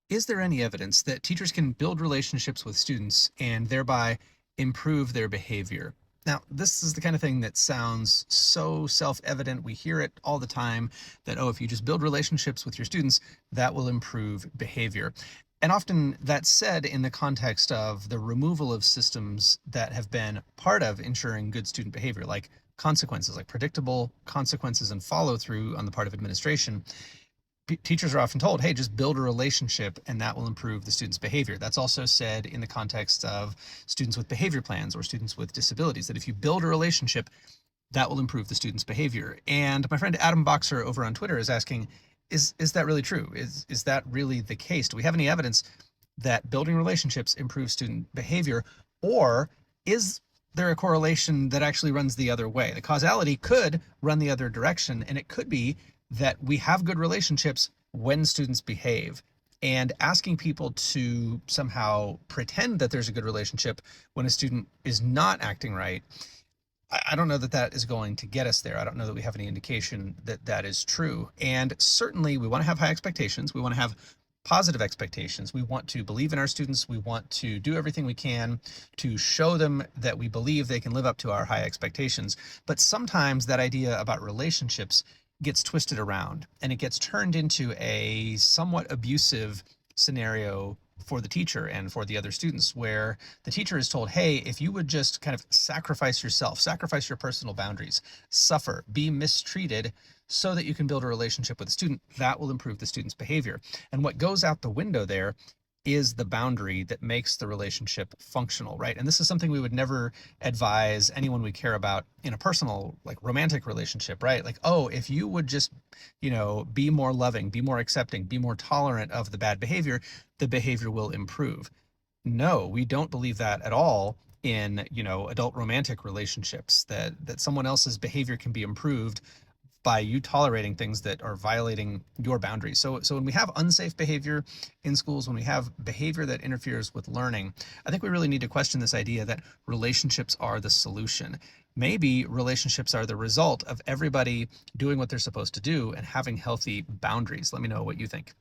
Is there any evidence that teachers can build relationships with students and thereby improve their behavior? Now, this is the kind of thing that sounds so self-evident. We hear it all the time that, oh, if you just build relationships with your students, that will improve behavior. And often that's said in the context of the removal of systems that have been part of ensuring good student behavior, like consequences, like predictable consequences and follow through on the part of administration. Teachers are often told, hey, just build a relationship and that will improve the student's behavior. That's also said in the context of students with behavior plans or students with disabilities, that if you build a relationship, that will improve the student's behavior. And my friend Adam Boxer over on Twitter is asking, is that really true? Is that really the case? Do we have any evidence that building relationships improves student behavior? Or is there a correlation that actually runs the other way? The causality could run the other direction, and it could be that we have good relationships when students behave. And asking people to somehow pretend that there's a good relationship when a student is not acting right, I don't know that that is going to get us there. I don't know that we have any indication that that is true. And certainly we want to have high expectations. We want to have positive expectations. We want to believe in our students. We want to do everything we can to show them that we believe they can live up to our high expectations. But sometimes that idea about relationships gets twisted around and it gets turned into a somewhat abusive scenario for the teacher and for the other students, where the teacher is told, hey, if you would just kind of sacrifice yourself, sacrifice your personal boundaries, suffer, be mistreated so that you can build a relationship with a student, that will improve the student's behavior. And what goes out the window there is the boundary that makes the relationship functional, right? And this is something we would never advise anyone we care about in a personal, like romantic relationship, right? Like, oh, if you would just, be more loving, be more accepting, be more tolerant of the bad behavior, the behavior will improve. No, we don't believe that at all in, adult romantic relationships, that someone else's behavior can be improved by you tolerating things that are violating your boundaries. So when we have unsafe behavior in schools, when we have behavior that interferes with learning, I think we really need to question this idea that relationships are the solution. Maybe relationships are the result of everybody doing what they're supposed to do and having healthy boundaries. Let me know what you think.